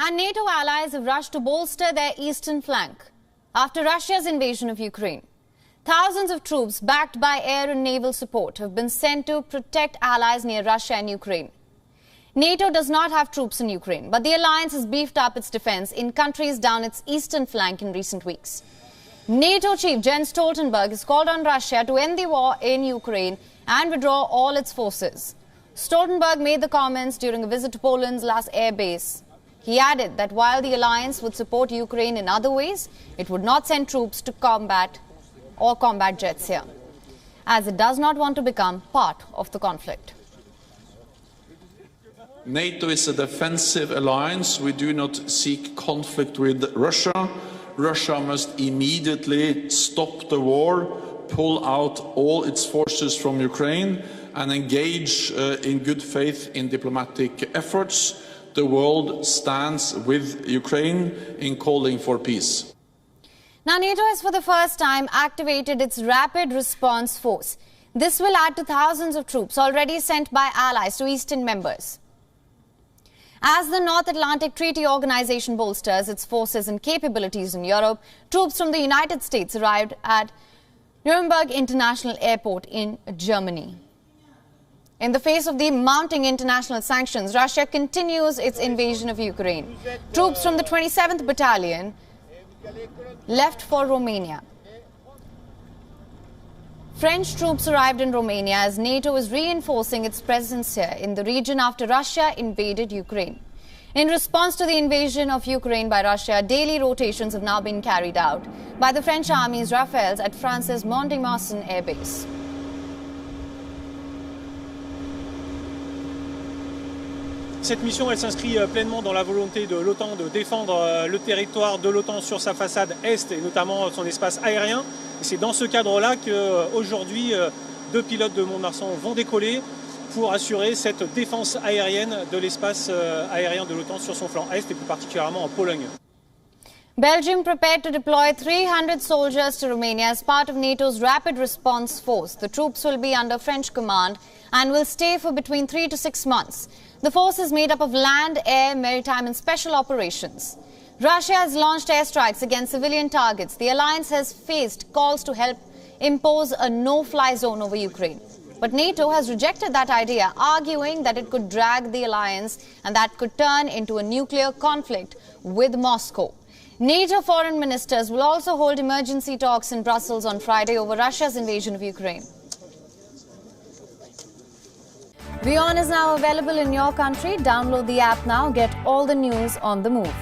And NATO allies have rushed to bolster their eastern flank after Russia's invasion of Ukraine. Thousands of troops backed by air and naval support have been sent to protect allies near Russia and Ukraine. NATO does not have troops in Ukraine, but the alliance has beefed up its defense in countries down its eastern flank in recent weeks. NATO chief Jens Stoltenberg has called on Russia to end the war in Ukraine and withdraw all its forces. Stoltenberg made the comments during a visit to Poland's last air base. He added that while the alliance would support Ukraine in other ways, it would not send troops to combat jets here, as it does not want to become part of the conflict. NATO is a defensive alliance. We do not seek conflict with Russia. Russia must immediately stop the war, pull out all its forces from Ukraine, and engage in good faith in diplomatic efforts. The world stands with Ukraine in calling for peace. Now, NATO has for the first time activated its Rapid Response Force. This will add to thousands of troops already sent by allies to eastern members. As the North Atlantic Treaty Organization bolsters its forces and capabilities in Europe, troops from the United States arrived at Nuremberg International Airport in Germany. In the face of the mounting international sanctions, Russia continues its invasion of Ukraine. Troops from the 27th Battalion left for Romania. French troops arrived in Romania as NATO is reinforcing its presence here in the region after Russia invaded Ukraine. In response to the invasion of Ukraine by Russia, daily rotations have now been carried out by the French Army's Rafales at France's Mont-de-Marsan air base. Cette mission, elle s'inscrit pleinement dans la volonté de l'OTAN de défendre le territoire de l'OTAN sur sa façade est et notamment son espace aérien. Et c'est dans ce cadre-là qu'aujourd'hui, deux pilotes de Mont-de-Marsan vont décoller pour assurer cette défense aérienne de l'espace aérien de l'OTAN sur son flanc est et plus particulièrement en Pologne. Belgium prepared to deploy 300 soldiers to Romania as part of NATO's Rapid Response Force. The troops will be under French command and will stay for between 3 to 6 months. The force is made up of land, air, maritime and special operations. Russia has launched airstrikes against civilian targets. The alliance has faced calls to help impose a no-fly zone over Ukraine. But NATO has rejected that idea, arguing that it could drag the alliance and that could turn into a nuclear conflict with Moscow. NATO foreign ministers will also hold emergency talks in Brussels on Friday over Russia's invasion of Ukraine. WION is now available in your country. Download the app now. Get all the news on the move.